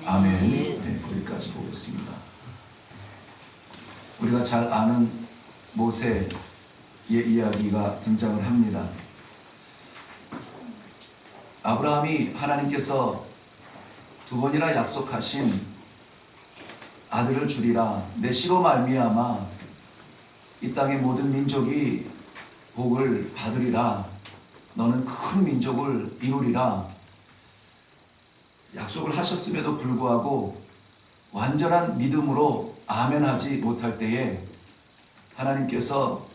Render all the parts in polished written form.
아멘. 네, 거기까지 보겠습니다. 우리가 잘 아는 모세의 이야기가 등장을 합니다. 아브라함이 하나님께서 두 번이나 약속하신 아들을 주리라, 내 씨로 말미암아 이 땅의 모든 민족이 복을 받으리라, 너는 큰 민족을 이루리라 약속을 하셨음에도 불구하고 완전한 믿음으로 아멘하지 못할 때에 하나님께서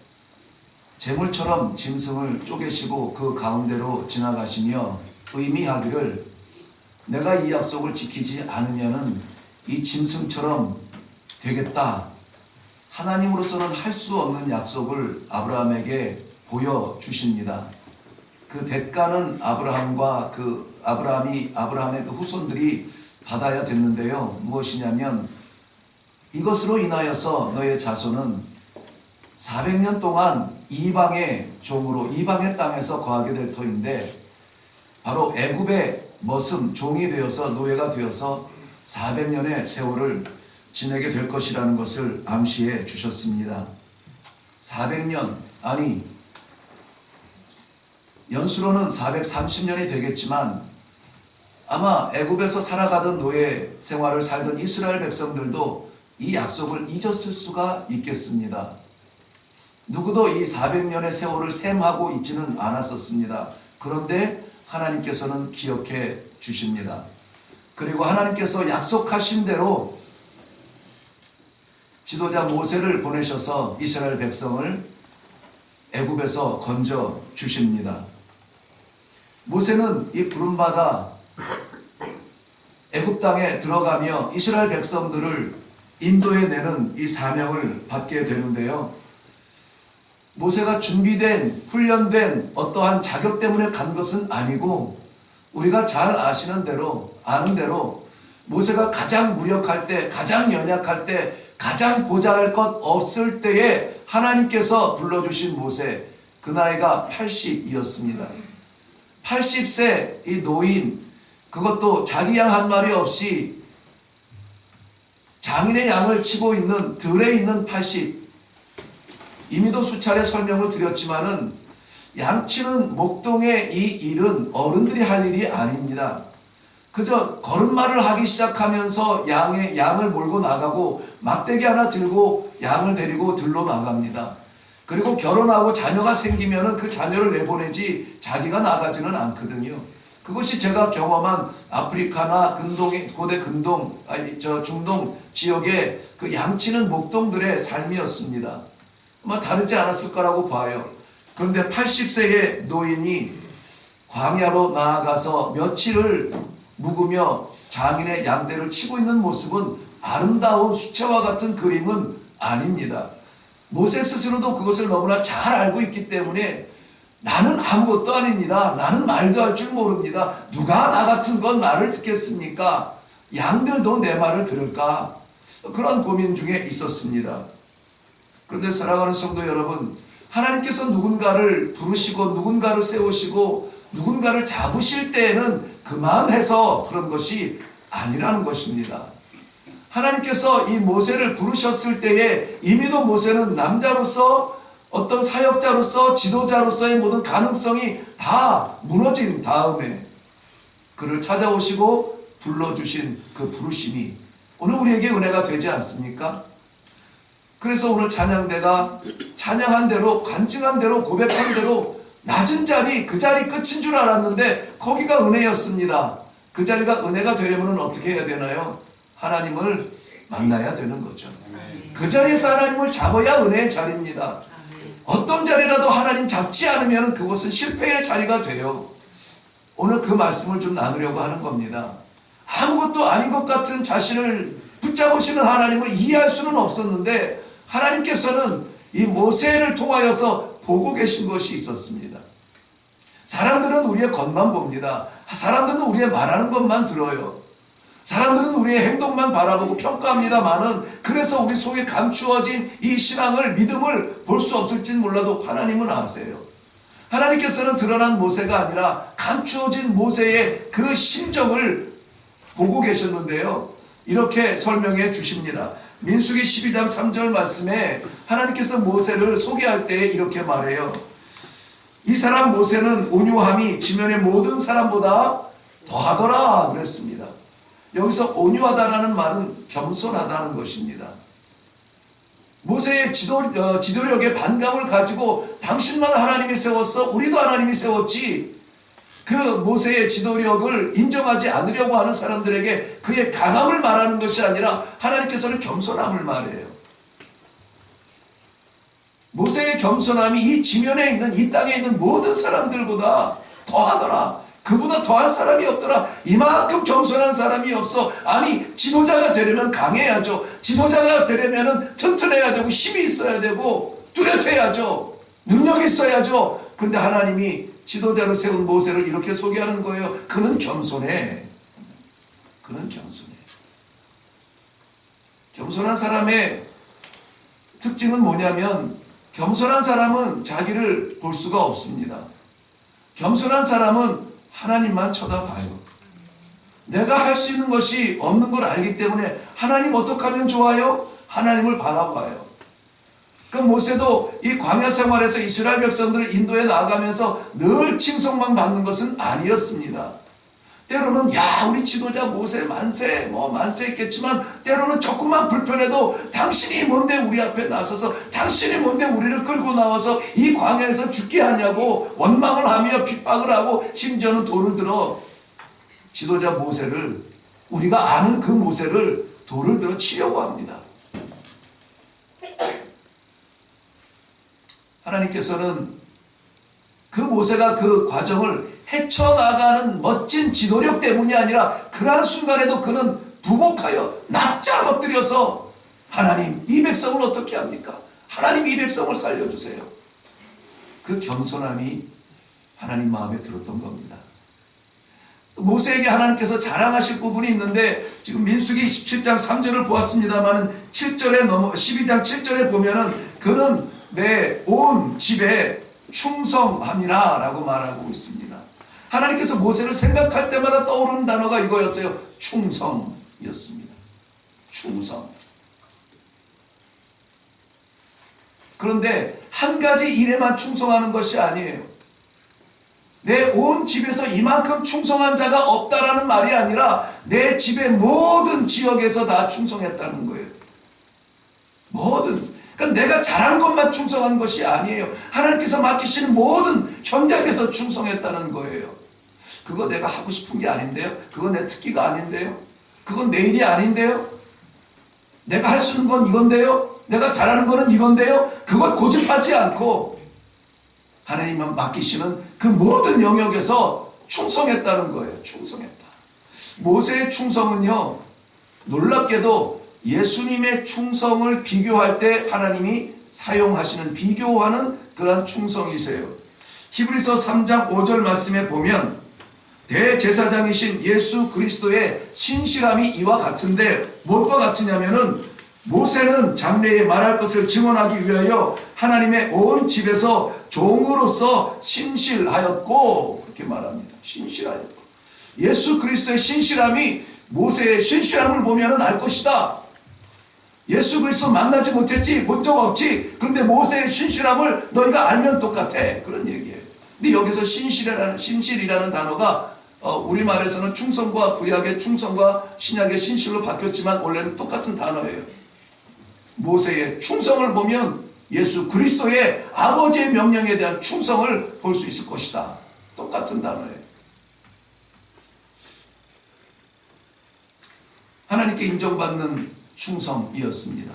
재물처럼 짐승을 쪼개시고 그 가운데로 지나가시며 의미하기를, 내가 이 약속을 지키지 않으면은 이 짐승처럼 되겠다. 하나님으로서는 할 수 없는 약속을 아브라함에게 보여주십니다. 그 대가는 아브라함의 그 후손들이 받아야 됐는데요. 무엇이냐면, 이것으로 인하여서 너의 자손은 400년 동안 이방의 종으로 이방의 땅에서 거하게 될 터인데, 바로 애굽의 머슴 종이 되어서 노예가 되어서 400년의 세월을 지내게 될 것이라는 것을 암시해 주셨습니다. 400년, 아니 연수로는 430년이 되겠지만 아마 애굽에서 살아가던 노예 생활을 살던 이스라엘 백성들도 이 약속을 잊었을 수가 있겠습니다. 누구도 이 400년의 세월을 셈하고 있지는 않았었습니다. 그런데 하나님께서는 기억해 주십니다. 그리고 하나님께서 약속하신 대로 지도자 모세를 보내셔서 이스라엘 백성을 애굽에서 건져 주십니다. 모세는 이 부름받아 애굽 땅에 들어가며 이스라엘 백성들을 인도해내는 이 사명을 받게 되는데요. 모세가 준비된, 훈련된 어떠한 자격 때문에 간 것은 아니고, 우리가 잘 아는 대로 모세가 가장 무력할 때, 가장 연약할 때, 가장 보잘것 없을 때에 하나님께서 불러주신 모세, 그 나이가 80이었습니다. 80세 이 노인, 그것도 자기 양 한 마리 없이 장인의 양을 치고 있는, 들에 있는 80. 이미도 수차례 설명을 드렸지만은 양치는 목동의 이 일은 어른들이 할 일이 아닙니다. 그저 걸음마를 하기 시작하면서 양을 몰고 나가고 막대기 하나 들고 양을 데리고 들러 나갑니다. 그리고 결혼하고 자녀가 생기면은 그 자녀를 내보내지 자기가 나가지는 않거든요. 그것이 제가 경험한 아프리카나 고대 중동 지역의 그 양치는 목동들의 삶이었습니다. 아마 다르지 않았을 거라고 봐요. 그런데 80세의 노인이 광야로 나아가서 며칠을 묵으며 장인의 양대를 치고 있는 모습은 아름다운 수채화 같은 그림은 아닙니다. 모세 스스로도 그것을 너무나 잘 알고 있기 때문에, 나는 아무것도 아닙니다. 나는 말도 할 줄 모릅니다. 누가 나 같은 건 말을 듣겠습니까? 양들도 내 말을 들을까? 그런 고민 중에 있었습니다. 그런데 사랑하는 성도 여러분, 하나님께서 누군가를 부르시고 누군가를 세우시고 누군가를 잡으실 때에는 그만해서 그런 것이 아니라는 것입니다. 하나님께서 이 모세를 부르셨을 때에 이미도 모세는 남자로서, 어떤 사역자로서, 지도자로서의 모든 가능성이 다 무너진 다음에 그를 찾아오시고 불러주신 그 부르심이 오늘 우리에게 은혜가 되지 않습니까? 그래서 오늘 찬양대가 찬양한 대로, 간증한 대로, 고백한 대로 낮은 자리, 그 자리 끝인 줄 알았는데 거기가 은혜였습니다. 그 자리가 은혜가 되려면 어떻게 해야 되나요? 하나님을 만나야 되는 거죠. 그 자리에서 하나님을 잡아야 은혜의 자리입니다. 어떤 자리라도 하나님 잡지 않으면 그것은 실패의 자리가 돼요. 오늘 그 말씀을 좀 나누려고 하는 겁니다. 아무것도 아닌 것 같은 자신을 붙잡으시는 하나님을 이해할 수는 없었는데, 하나님께서는 이 모세를 통하여서 보고 계신 것이 있었습니다. 사람들은 우리의 겉만 봅니다. 사람들은 우리의 말하는 것만 들어요. 사람들은 우리의 행동만 바라보고 평가합니다만은, 그래서 우리 속에 감추어진 이 신앙을, 믿음을 볼 수 없을진 몰라도 하나님은 아세요. 하나님께서는 드러난 모세가 아니라 감추어진 모세의 그 심정을 보고 계셨는데요. 이렇게 설명해 주십니다. 민수기 12장 3절 말씀에 하나님께서 모세를 소개할 때 이렇게 말해요. 이 사람 모세는 온유함이 지면의 모든 사람보다 더하더라 그랬습니다. 여기서 온유하다라는 말은 겸손하다는 것입니다. 모세의 지도력에 반감을 가지고 당신만 하나님이 세웠어, 우리도 하나님이 세웠지, 그 모세의 지도력을 인정하지 않으려고 하는 사람들에게 그의 강함을 말하는 것이 아니라 하나님께서는 겸손함을 말해요. 모세의 겸손함이 이 지면에 있는, 이 땅에 있는 모든 사람들보다 더하더라. 그보다 더한 사람이 없더라. 이만큼 겸손한 사람이 없어. 아니, 지도자가 되려면 강해야죠. 지도자가 되려면 튼튼해야 되고 힘이 있어야 되고 뚜렷해야죠. 능력이 있어야죠. 그런데 하나님이 지도자로 세운 모세를 이렇게 소개하는 거예요. 그는 겸손해. 그는 겸손해. 겸손한 사람의 특징은 뭐냐면, 겸손한 사람은 자기를 볼 수가 없습니다. 겸손한 사람은 하나님만 쳐다봐요. 내가 할 수 있는 것이 없는 걸 알기 때문에 하나님 어떻게 하면 좋아요? 하나님을 바라봐요. 그 모세도 이 광야 생활에서 이스라엘 백성들을 인도해 나아가면서 늘 칭송만 받는 것은 아니었습니다. 때로는 야, 우리 지도자 모세 만세, 만세 했겠지만 때로는 조금만 불편해도 당신이 뭔데 우리 앞에 나서서, 당신이 뭔데 우리를 끌고 나와서 이 광야에서 죽게 하냐고 원망을 하며 핍박을 하고 심지어는 돌을 들어 지도자 모세를, 우리가 아는 그 모세를 돌을 들어 치려고 합니다. 하나님께서는 그 모세가 그 과정을 헤쳐나가는 멋진 지도력 때문이 아니라 그러한 순간에도 그는 부복하여 납작 엎드려서 하나님, 이 백성을 어떻게 합니까? 하나님, 이 백성을 살려주세요. 그 겸손함이 하나님 마음에 들었던 겁니다. 모세에게 하나님께서 자랑하실 부분이 있는데, 지금 민수기 17장 3절을 보았습니다만 12장 7절에 보면은 그는 내 온 집에 충성함이라 라고 말하고 있습니다. 하나님께서 모세를 생각할 때마다 떠오르는 단어가 이거였어요. 충성이었습니다. 충성. 그런데 한 가지 일에만 충성하는 것이 아니에요. 내 온 집에서 이만큼 충성한 자가 없다라는 말이 아니라 내 집의 모든 지역에서 다 충성했다는 거예요. 모든. 그러니까 내가 잘한 것만 충성한 것이 아니에요. 하나님께서 맡기시는 모든 현장에서 충성했다는 거예요. 그거 내가 하고 싶은 게 아닌데요. 그거 내 특기가 아닌데요. 그건 내 일이 아닌데요. 내가 할 수 있는 건 이건데요. 내가 잘하는 거는 이건데요. 그걸 고집하지 않고 하나님만 맡기시는 그 모든 영역에서 충성했다는 거예요. 충성했다. 모세의 충성은요, 놀랍게도 예수님의 충성을 비교할 때 하나님이 사용하시는, 비교하는 그러한 충성이세요. 히브리서 3장 5절 말씀에 보면 대제사장이신 예수 그리스도의 신실함이 이와 같은데, 무엇과 같으냐면은 모세는 장래에 말할 것을 증언하기 위하여 하나님의 온 집에서 종으로서 신실하였고, 그렇게 말합니다. 신실하였고. 예수 그리스도의 신실함이 모세의 신실함을 보면 알 것이다. 예수 그리스도 만나지 못했지, 본 적 없지. 그런데 모세의 신실함을 너희가 알면 똑같아. 그런 얘기예요. 근데 여기서 신실이라는 단어가 우리말에서는 충성과 구약의 충성과 신약의 신실로 바뀌었지만 원래는 똑같은 단어예요. 모세의 충성을 보면 예수 그리스도의 아버지의 명령에 대한 충성을 볼 수 있을 것이다. 똑같은 단어예요. 하나님께 인정받는 충성이었습니다.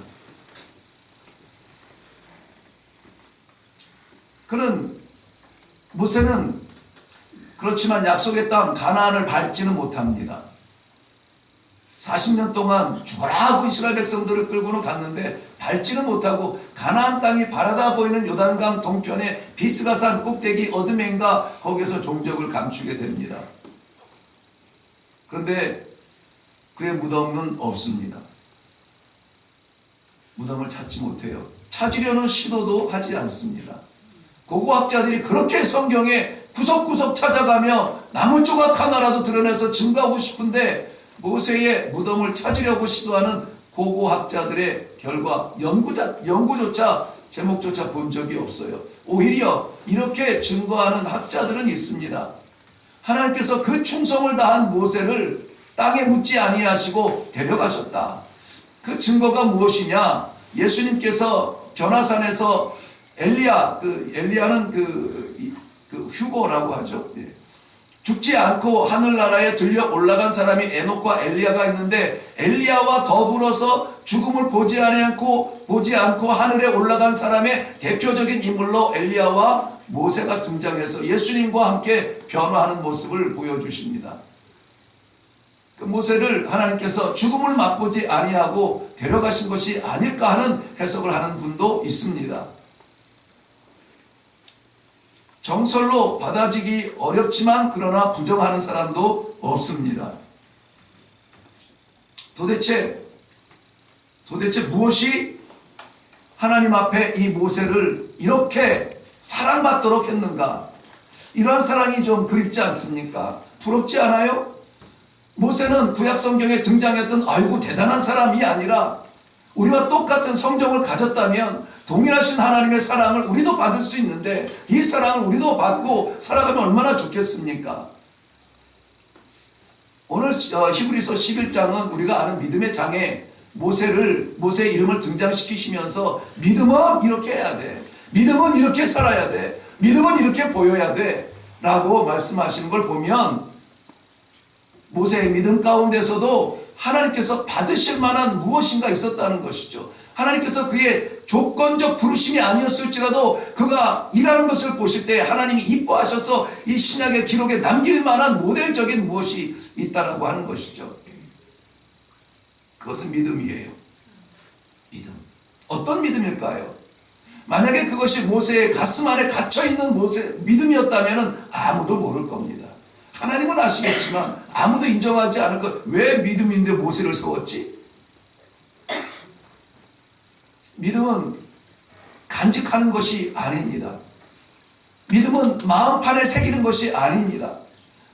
모세는 그렇지만 약속의 땅 가나안을 밟지는 못합니다. 40년 동안 죽어라 하고 이스라엘 백성들을 끌고는 갔는데 밟지는 못하고 가나안 땅이 바라다 보이는 요단강 동편의 비스가산 꼭대기 어드멘가 거기에서 종적을 감추게 됩니다. 그런데 그의 무덤은 없습니다. 무덤을 찾지 못해요. 찾으려는 시도도 하지 않습니다. 고고학자들이 그렇게 성경에 구석구석 찾아가며 나무 조각 하나라도 드러내서 증거하고 싶은데 모세의 무덤을 찾으려고 시도하는 고고학자들의 결과 연구조차 제목조차 본 적이 없어요. 오히려 이렇게 증거하는 학자들은 있습니다. 하나님께서 그 충성을 다한 모세를 땅에 묻지 아니하시고 데려가셨다. 그 증거가 무엇이냐? 예수님께서 변화산에서 엘리야는 그 휴거라고 하죠. 죽지 않고 하늘나라에 들려 올라간 사람이 에녹과 엘리야가 있는데, 엘리야와 더불어서 죽음을 보지 않고 하늘에 올라간 사람의 대표적인 인물로 엘리야와 모세가 등장해서 예수님과 함께 변화하는 모습을 보여주십니다. 그 모세를 하나님께서 죽음을 맛보지 아니하고 데려가신 것이 아닐까 하는 해석을 하는 분도 있습니다. 정설로 받아지기 어렵지만 그러나 부정하는 사람도 없습니다. 도대체 무엇이 하나님 앞에 이 모세를 이렇게 사랑받도록 했는가? 이러한 사랑이 좀 그립지 않습니까? 부럽지 않아요? 모세는 구약 성경에 등장했던 아이고 대단한 사람이 아니라 우리와 똑같은 성정을 가졌다면 동일하신 하나님의 사랑을 우리도 받을 수 있는데, 이 사랑을 우리도 받고 살아가면 얼마나 좋겠습니까? 오늘 히브리서 11장은 우리가 아는 믿음의 장에 모세의 이름을 등장시키시면서 믿음은 이렇게 해야 돼, 믿음은 이렇게 살아야 돼, 믿음은 이렇게 보여야 돼 라고 말씀하시는 걸 보면, 모세의 믿음 가운데서도 하나님께서 받으실 만한 무엇인가 있었다는 것이죠. 하나님께서 그의 조건적 부르심이 아니었을지라도 그가 일하는 것을 보실 때 하나님이 이뻐하셔서 이 신약의 기록에 남길 만한 모델적인 무엇이 있다라고 하는 것이죠. 그것은 믿음이에요. 믿음. 어떤 믿음일까요? 만약에 그것이 모세의 가슴 안에 갇혀있는 믿음이었다면 아무도 모를 겁니다. 하나님은 아시겠지만 아무도 인정하지 않을 것. 왜 믿음인데 모세를 세웠지? 믿음은 간직하는 것이 아닙니다. 믿음은 마음판에 새기는 것이 아닙니다.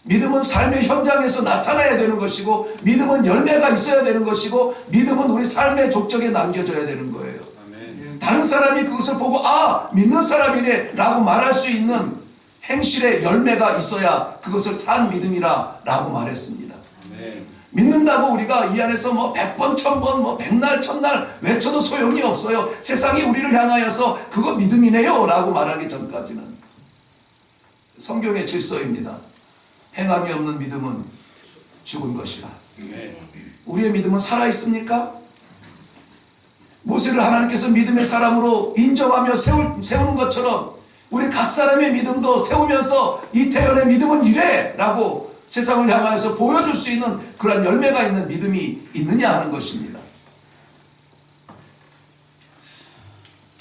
믿음은 삶의 현장에서 나타나야 되는 것이고, 믿음은 열매가 있어야 되는 것이고, 믿음은 우리 삶의 족적에 남겨져야 되는 거예요. 아멘. 다른 사람이 그것을 보고 믿는 사람이네 라고 말할 수 있는 행실의 열매가 있어야 그것을 산 믿음이라 라고 말했습니다. 아멘. 믿는다고 우리가 이 안에서 100번, 1000번, 100날, 1000날 외쳐도 소용이 없어요. 세상이 우리를 향하여서 그거 믿음이네요 라고 말하기 전까지는. 성경의 질서입니다. 행함이 없는 믿음은 죽은 것이라. 우리의 믿음은 살아있습니까? 모세를 하나님께서 믿음의 사람으로 인정하며 세우는 것처럼 우리 각 사람의 믿음도 세우면서 이태연의 믿음은 이래 라고 세상을 향하여서 보여줄 수 있는 그런 열매가 있는 믿음이 있느냐 하는 것입니다.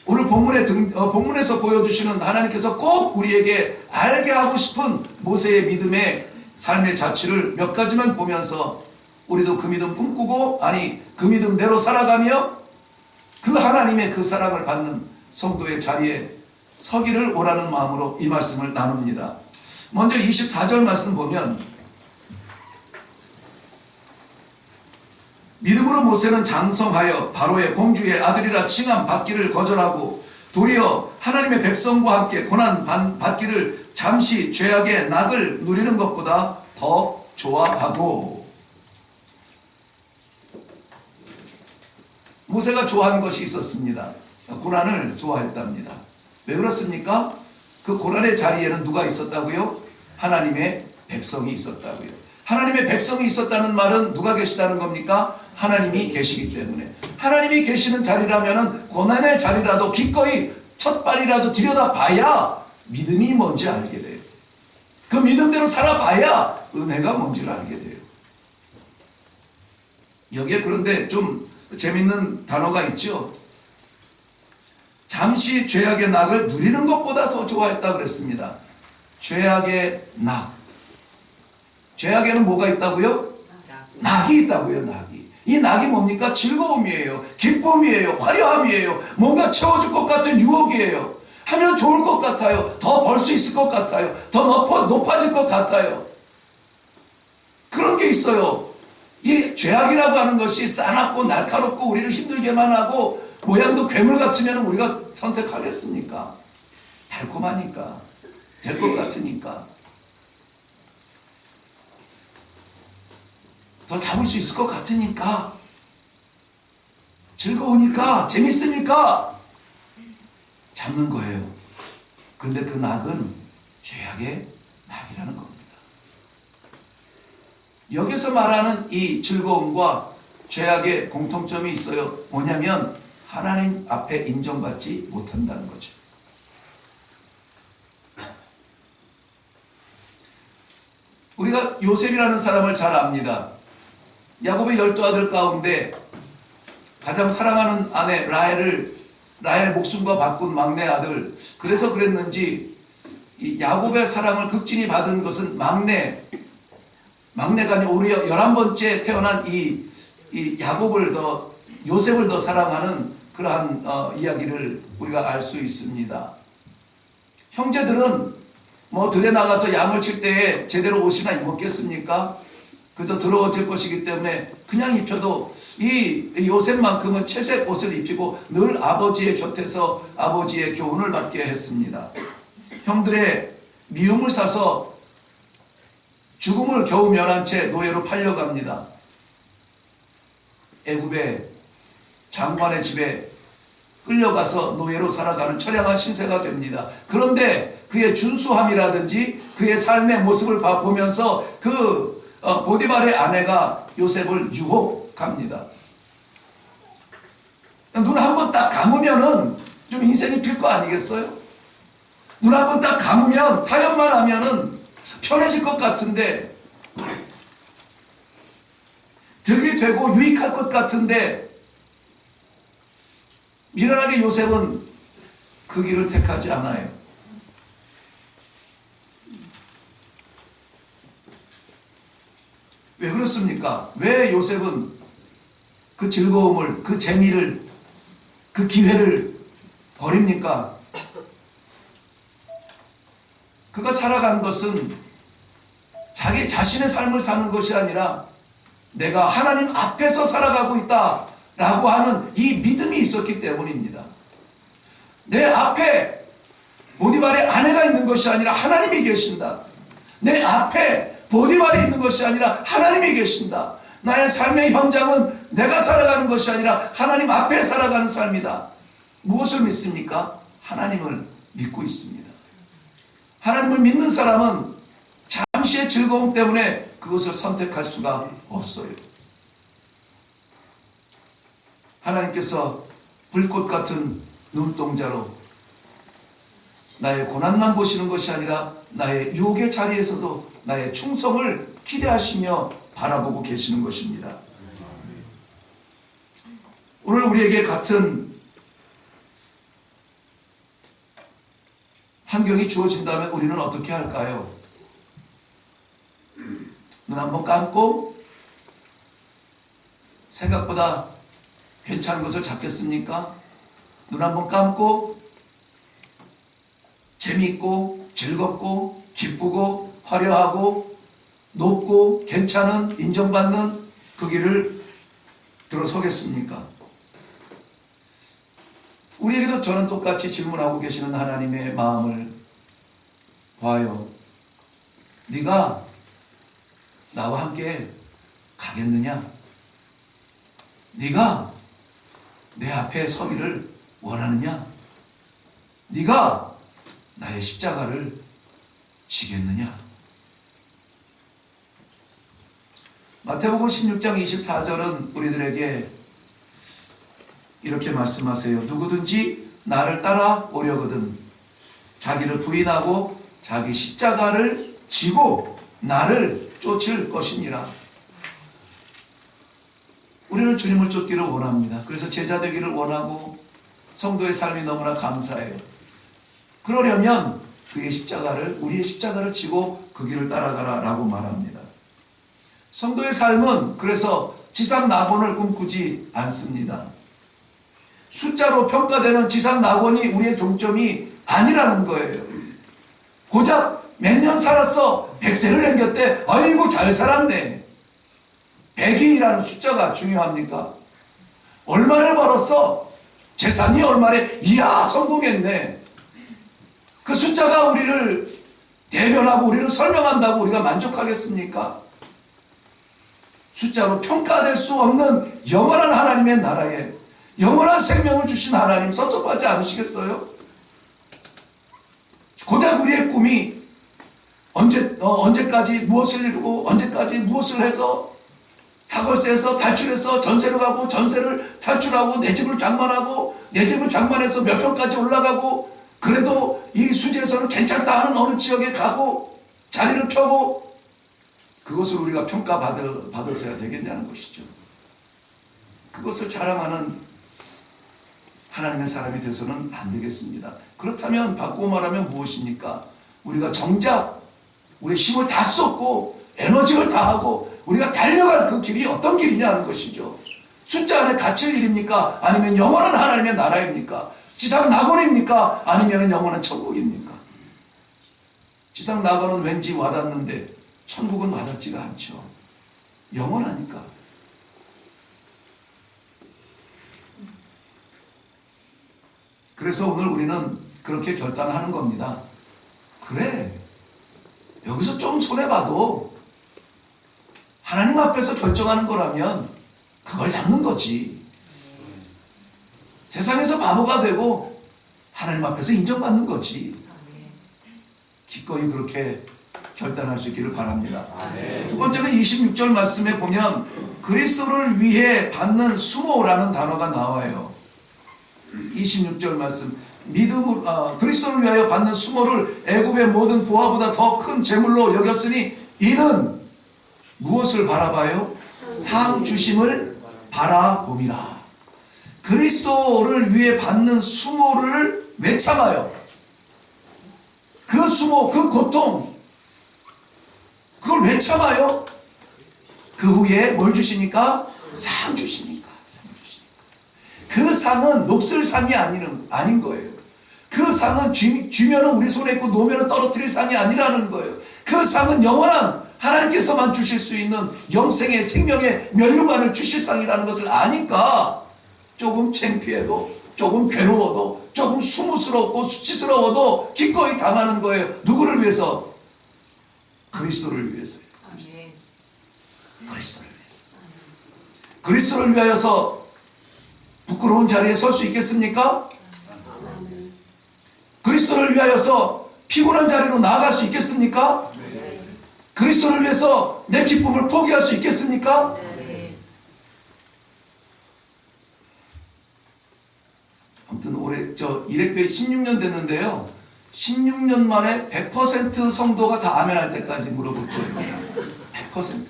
오늘 본문에서 보여주시는 하나님께서 꼭 우리에게 알게 하고 싶은 모세의 믿음의 삶의 자취를 몇 가지만 보면서 우리도 그 믿음 꿈꾸고, 그 믿음대로 살아가며 그 하나님의 그 사랑을 받는 성도의 자리에 서기를 원하는 마음으로 이 말씀을 나눕니다. 먼저 24절 말씀 보면, 믿음으로 모세는 장성하여 바로의 공주의 아들이라 칭함 받기를 거절하고 도리어 하나님의 백성과 함께 고난 받기를 잠시 죄악의 낙을 누리는 것보다 더 좋아하고. 모세가 좋아하는 것이 있었습니다. 고난을 좋아했답니다. 왜 그렇습니까? 그 고난의 자리에는 누가 있었다고요? 하나님의 백성이 있었다고요. 하나님의 백성이 있었다는 말은 누가 계시다는 겁니까? 하나님이 계시기 때문에. 하나님이 계시는 자리라면 고난의 자리라도 기꺼이 첫 발이라도 들여다봐야 믿음이 뭔지 알게 돼요. 그 믿음대로 살아봐야 은혜가 뭔지를 알게 돼요. 여기에 그런데 좀 재밌는 단어가 있죠. 잠시 죄악의 낙을 누리는 것보다 더 좋아했다 그랬습니다. 죄악의 낙. 죄악에는 뭐가 있다고요? 낙이 있다고요. 낙이. 이 낙이 뭡니까? 즐거움이에요. 기쁨이에요. 화려함이에요. 뭔가 채워줄 것 같은 유혹이에요. 하면 좋을 것 같아요. 더 벌 수 있을 것 같아요. 더 높아질 것 같아요. 그런 게 있어요. 이 죄악이라고 하는 것이 싸납고 날카롭고 우리를 힘들게만 하고 모양도 괴물 같으면 우리가 선택하겠습니까? 달콤하니까, 될 것 같으니까, 더 잡을 수 있을 것 같으니까, 즐거우니까, 재밌으니까 잡는 거예요. 근데 그 낙은 죄악의 낙이라는 겁니다. 여기서 말하는 이 즐거움과 죄악의 공통점이 있어요. 뭐냐면 하나님 앞에 인정받지 못한다는 거죠. 우리가 요셉이라는 사람을 잘 압니다. 야곱의 12아들 가운데 가장 사랑하는 아내 라헬 목숨과 바꾼 막내 아들. 그래서 그랬는지 이 야곱의 사랑을 극진히 받은 것은 막내가 아니라 오히려 11번째 태어난 이 요셉을 더 사랑하는 그러한 이야기를 우리가 알 수 있습니다. 형제들은 뭐 들에 나가서 양을 칠 때에 제대로 옷이나 입었겠습니까? 그저 더러워질 것이기 때문에 그냥 입혀도 이 요셉만큼은 채색 옷을 입히고 늘 아버지의 곁에서 아버지의 교훈을 받게 했습니다. 형들의 미움을 사서 죽음을 겨우 면한 채 노예로 팔려갑니다. 애굽의 장관의 집에 끌려가서 노예로 살아가는 처량한 신세가 됩니다. 그런데 그의 준수함이라든지 그의 삶의 모습을 보면서 보디발의 아내가 요셉을 유혹합니다. 눈 한 번 딱 감으면은 좀 인생이 필 거 아니겠어요? 눈 한 번 딱 감으면 타협만 하면은 편해질 것 같은데, 득이 되고 유익할 것 같은데, 미련하게 요셉은 그 길을 택하지 않아요. 왜 그렇습니까? 왜 요셉은 그 즐거움을, 그 재미를, 그 기회를 버립니까? 그가 살아간 것은 자기 자신의 삶을 사는 것이 아니라 내가 하나님 앞에서 살아가고 있다라고 하는 이 믿음이 있었기 때문입니다. 내 앞에 보디발의 아내가 있는 것이 아니라 하나님이 계신다. 내 앞에 보디발이 있는 것이 아니라 하나님이 계신다. 나의 삶의 현장은 내가 살아가는 것이 아니라 하나님 앞에 살아가는 삶이다. 무엇을 믿습니까? 하나님을 믿고 있습니다. 하나님을 믿는 사람은 잠시의 즐거움 때문에 그것을 선택할 수가 없어요. 하나님께서 불꽃 같은 눈동자로 나의 고난만 보시는 것이 아니라 나의 유혹의 자리에서도 나의 충성을 기대하시며 바라보고 계시는 것입니다. 오늘 우리에게 같은 환경이 주어진다면 우리는 어떻게 할까요? 눈 한번 감고 생각보다 괜찮은 것을 잡겠습니까? 눈 한번 감고 재미있고 즐겁고 기쁘고 화려하고 높고 괜찮은 인정받는 그 길을 들어서겠습니까? 우리에게도 저는 똑같이 질문하고 계시는 하나님의 마음을 봐요. 네가 나와 함께 가겠느냐? 네가 내 앞에 서기를 원하느냐? 네가 나의 십자가를 지겠느냐? 마태복음 16장 24절은 우리들에게 이렇게 말씀하세요. 누구든지 나를 따라오려거든 자기를 부인하고 자기 십자가를 지고 나를 쫓을 것이니라. 우리는 주님을 쫓기를 원합니다. 그래서 제자 되기를 원하고 성도의 삶이 너무나 감사해요. 그러려면 우리의 십자가를 지고 그 길을 따라가라 라고 말합니다. 성도의 삶은 그래서 지상 낙원을 꿈꾸지 않습니다. 숫자로 평가되는 지상 낙원이 우리의 종점이 아니라는 거예요. 고작 몇 년 살았어, 100세를 남겼대, 아이고 잘 살았네. 100이라는 숫자가 중요합니까? 얼마를 벌었어? 재산이 얼마래? 이야, 성공했네. 그 숫자가 우리를 대변하고 우리를 설명한다고 우리가 만족하겠습니까? 숫자로 평가될 수 없는 영원한 하나님의 나라에 영원한 생명을 주신 하나님 섭섭하지 않으시겠어요? 고작 우리의 꿈이 언제까지 무엇을 이루고 언제까지 무엇을 해서 사골세에서 탈출해서 전세로 가고 전세를 탈출하고 내 집을 장만하고 내 집을 장만해서 몇 평까지 올라가고 그래도 이 수지에서는 괜찮다 하는 어느 지역에 가고 자리를 펴고 그것을 우리가 평가받았어야 되겠냐는 것이죠. 그것을 자랑하는 하나님의 사람이 되서는 안 되겠습니다. 그렇다면 바꾸고 말하면 무엇입니까? 우리가 정작 우리의 힘을 다 쏟고 에너지를 다하고 우리가 달려갈 그 길이 어떤 길이냐 하는 것이죠. 숫자 안에 갇힐 일입니까? 아니면 영원한 하나님의 나라입니까? 지상 낙원입니까? 아니면 영원한 천국입니까? 지상 낙원은 왠지 와닿는데 천국은 와닿지가 않죠. 영원하니까. 그래서 오늘 우리는 그렇게 결단하는 겁니다. 그래, 여기서 좀 손해봐도 하나님 앞에서 결정하는 거라면 그걸 잡는 거지. 세상에서 바보가 되고 하나님 앞에서 인정받는 거지. 기꺼이 그렇게 결단할 수 있기를 바랍니다. 두 번째는 26절 말씀에 보면 그리스도를 위해 받는 수모라는 단어가 나와요. 26절 말씀, 그리스도를 위하여 받는 수모를 애굽의 모든 보화보다 더 큰 재물로 여겼으니 이는 무엇을 바라봐요? 상 주심을 바라봄이라. 그리스도를 위해 받는 수모를 왜 참아요? 그 수모, 그 고통, 그걸 왜 참아요? 그 후에 뭘 주시니까? 상 주시니까. 그 상은 녹슬 상이 아닌 거예요. 그 상은 쥐면은 우리 손에 있고 놓으면은 떨어뜨릴 상이 아니라는 거예요. 그 상은 영원한 하나님께서만 주실 수 있는 영생의 생명의 면류관을 주실 상이라는 것을 아니까 조금 창피해도 조금 괴로워도 조금 수무스럽고 수치스러워도 기꺼이 당하는 거예요. 누구를 위해서? 그리스도를 위해서요. 그리스도를 위해서. 그리스도를 위하여서 부끄러운 자리에 설 수 있겠습니까? 그리스도를 위하여서 피곤한 자리로 나아갈 수 있겠습니까? 그리스도를 위해서 내 기쁨을 포기할 수 있겠습니까? 아무튼 올해 일회교회 16년 됐는데요. 16년 만에 100% 성도가 다 아멘할 때까지 물어볼 거예요. 100%.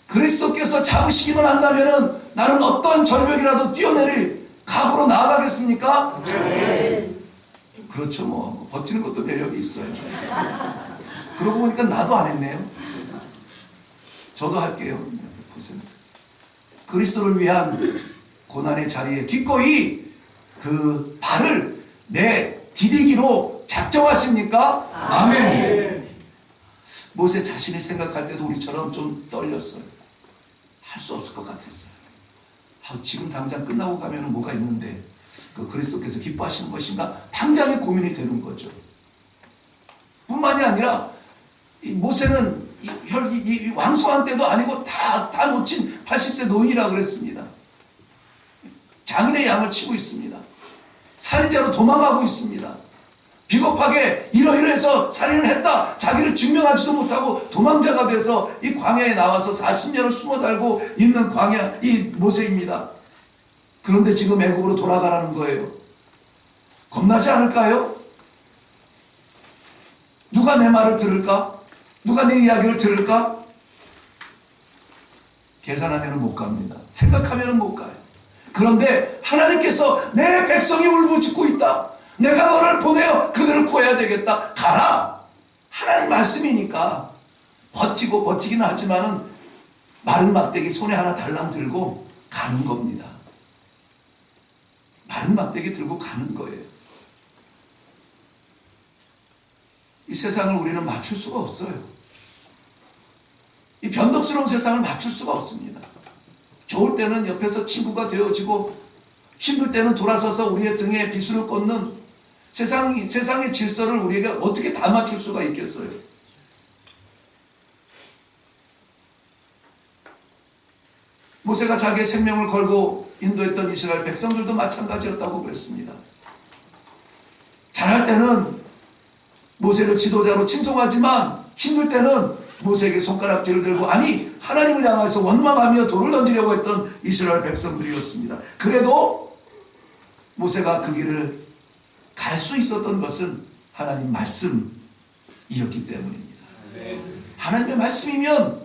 그리스도께서 잡으시기만 한다면은 나는 어떤 절벽이라도 뛰어내릴 각오로 나아가겠습니까? 그렇죠. 뭐 버티는 것도 매력이 있어요. 그러고 보니까 나도 안 했네요. 저도 할게요. 100%. 그리스도를 위한 고난의 자리에 기꺼이 그 발을 내 디디기로 작정하십니까? 아멘. 모세 자신이 생각할 때도 우리처럼 좀 떨렸어요. 할 수 없을 것 같았어요. 지금 당장 끝나고 가면 뭐가 있는데 그 그리스도께서 기뻐하시는 것인가? 당장의 고민이 되는 거죠. 뿐만이 아니라 이 모세는 이 왕성한 때도 아니고 다 놓친 80세 노인이라 그랬습니다. 장인의 양을 치고 있습니다. 살인자로 도망가고 있습니다. 비겁하게 이러이러해서 살인을 했다. 자기를 증명하지도 못하고 도망자가 돼서 이 광야에 나와서 40년을 숨어 살고 있는 광야 이 모세입니다. 그런데 지금 애굽으로 돌아가라는 거예요. 겁나지 않을까요? 누가 내 말을 들을까? 누가 내 이야기를 들을까? 계산하면 못 갑니다. 생각하면 못 가요. 그런데 하나님께서 내 백성이 울부짖고 있다. 내가 너를 보내어 그들을 구해야 되겠다. 가라. 하나님 말씀이니까 버티기는 하지만은 마른 막대기 손에 하나 달랑 들고 가는 겁니다. 마른 막대기 들고 가는 거예요. 이 세상을 우리는 맞출 수가 없어요. 이 변덕스러운 세상을 맞출 수가 없습니다. 좋을 때는 옆에서 친구가 되어지고 힘들 때는 돌아서서 우리의 등에 비수를 꽂는 세상의 질서를 우리가 어떻게 다 맞출 수가 있겠어요? 모세가 자기의 생명을 걸고 인도했던 이스라엘 백성들도 마찬가지였다고 그랬습니다. 잘할 때는 모세를 지도자로 칭송하지만 힘들 때는 모세에게 손가락질을 들고 아니 하나님을 향해서 원망하며 돌을 던지려고 했던 이스라엘 백성들이었습니다. 그래도 모세가 그 길을 갈 수 있었던 것은 하나님 말씀이었기 때문입니다. 하나님의 말씀이면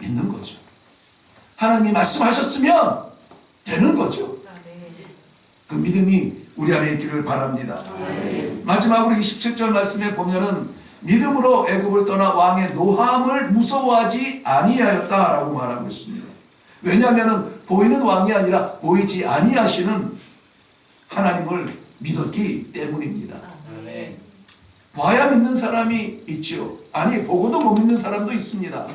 믿는 거죠. 하나님이 말씀하셨으면 되는 거죠. 그 믿음이 우리 안에 있기를 바랍니다. 마지막으로 27절 말씀에 보면은 믿음으로 애굽을 떠나 왕의 노함을 무서워하지 아니하였다라고 말하고 있습니다. 왜냐하면 보이는 왕이 아니라 보이지 아니하시는 하나님을 믿었기 때문입니다. 봐야 믿는 사람이 있죠. 아니 보고도 못 믿는 사람도 있습니다.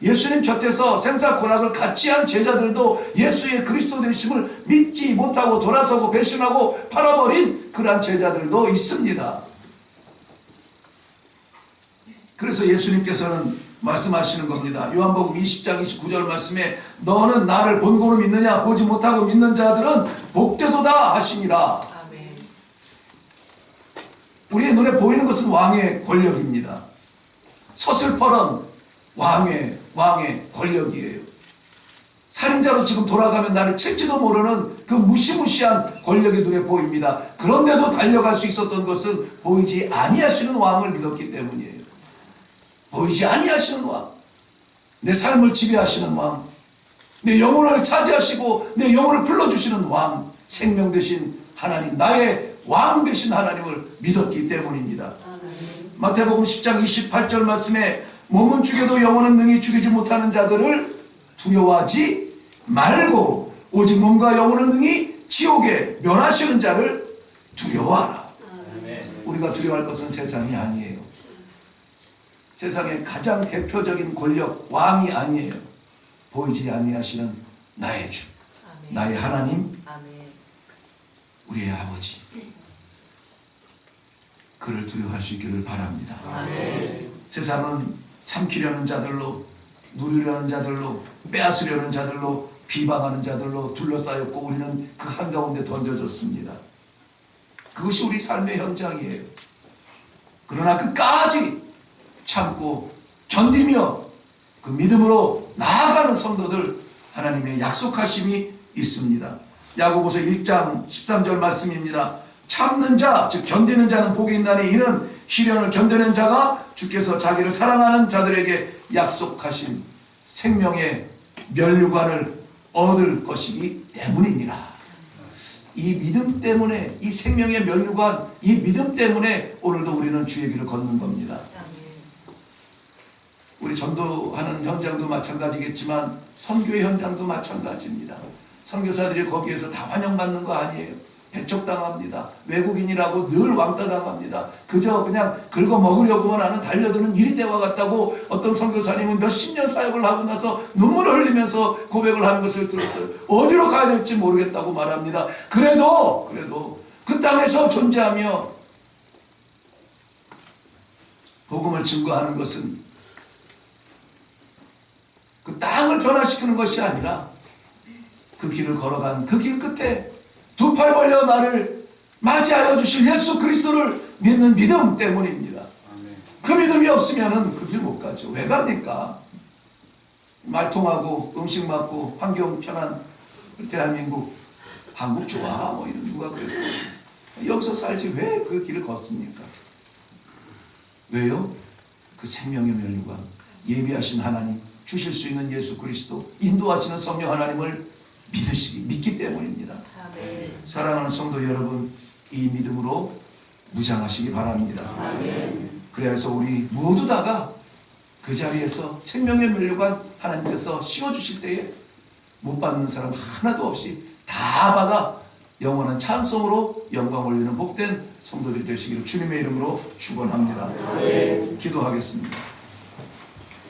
예수님 곁에서 생사고락을 같이 한 제자들도 예수의 그리스도 되심을 믿지 못하고 돌아서고 배신하고 팔아버린 그러한 제자들도 있습니다. 그래서 예수님께서는 말씀하시는 겁니다. 요한복음 20장 29절 말씀에 너는 나를 본고로 믿느냐 보지 못하고 믿는 자들은 복되도다 하시니라. 우리의 눈에 보이는 것은 왕의 권력입니다. 서슬퍼런 왕의 권력이에요. 살인자로 지금 돌아가면 나를 칠지도 모르는 그 무시무시한 권력이 눈에 보입니다. 그런데도 달려갈 수 있었던 것은 보이지 아니하시는 왕을 믿었기 때문이에요. 보이지 아니하시는 왕, 내 삶을 지배하시는 왕, 내 영혼을 차지하시고 내 영혼을 불러주시는 왕, 생명 되신 하나님, 나의 왕 되신 하나님을 믿었기 때문입니다. 마태복음 10장 28절 말씀에 몸은 죽여도 영혼은 능히 죽이지 못하는 자들을 두려워하지 말고 오직 몸과 영혼을 능히 지옥에 멸하시는 자를 두려워하라. 우리가 두려워할 것은 세상이 아니에요. 세상의 가장 대표적인 권력 왕이 아니에요. 보이지 아니하시는 나의 주, 나의 하나님, 우리의 아버지, 그를 두려워할 수 있기를 바랍니다. 세상은 삼키려는 자들로, 누리려는 자들로, 빼앗으려는 자들로, 비방하는 자들로 둘러싸였고 우리는 그 한가운데 던져졌습니다. 그것이 우리 삶의 현장이에요. 그러나 끝까지 참고 견디며 그 믿음으로 나아가는 성도들, 하나님의 약속하심이 있습니다. 야고보서 1장 13절 말씀입니다. 참는 자, 즉 견디는 자는 복이 있나니 이는 시련을 견뎌낸 자가 주께서 자기를 사랑하는 자들에게 약속하신 생명의 면류관을 얻을 것이기 때문이니라. 이 믿음 때문에, 이 생명의 면류관, 이 믿음 때문에 오늘도 우리는 주의 길을 걷는 겁니다. 우리 전도하는 현장도 마찬가지겠지만 선교의 현장도 마찬가지입니다. 선교사들이 거기에서 다 환영받는 거 아니에요. 배척당합니다. 외국인이라고 늘 왕따당합니다. 그저 그냥 긁어 먹으려고만 하는 달려드는 이리떼와 같다고 어떤 선교사님은 몇십 년 사역을 하고 나서 눈물을 흘리면서 고백을 하는 것을 들었어요. 어디로 가야 될지 모르겠다고 말합니다. 그래도 그 땅에서 존재하며 복음을 증거하는 것은 그 땅을 변화시키는 것이 아니라 그 길을 걸어간 그 길 끝에 두 팔 벌려 나를 맞이하여 주실 예수 그리스도를 믿는 믿음 때문입니다. 그 믿음이 없으면 그 길 못 가죠. 왜 갑니까? 말통하고 음식 맞고 환경 편한 대한민국, 한국 좋아 뭐 이런 누가 그랬어요. 여기서 살지 왜 그 길을 걷습니까? 왜요? 그 생명의 면류관, 예비하신 하나님, 주실 수 있는 예수 그리스도, 인도하시는 성령 하나님을 믿기 때문입니다. 아멘. 사랑하는 성도 여러분, 이 믿음으로 무장하시기 바랍니다. 아멘. 그래서 우리 모두 다가 그 자리에서 생명의 면류관 하나님께서 씌워주실 때에 못 받는 사람 하나도 없이 다 받아 영원한 찬송으로 영광 올리는 복된 성도들이 되시기를 주님의 이름으로 축원합니다. 아멘. 기도하겠습니다.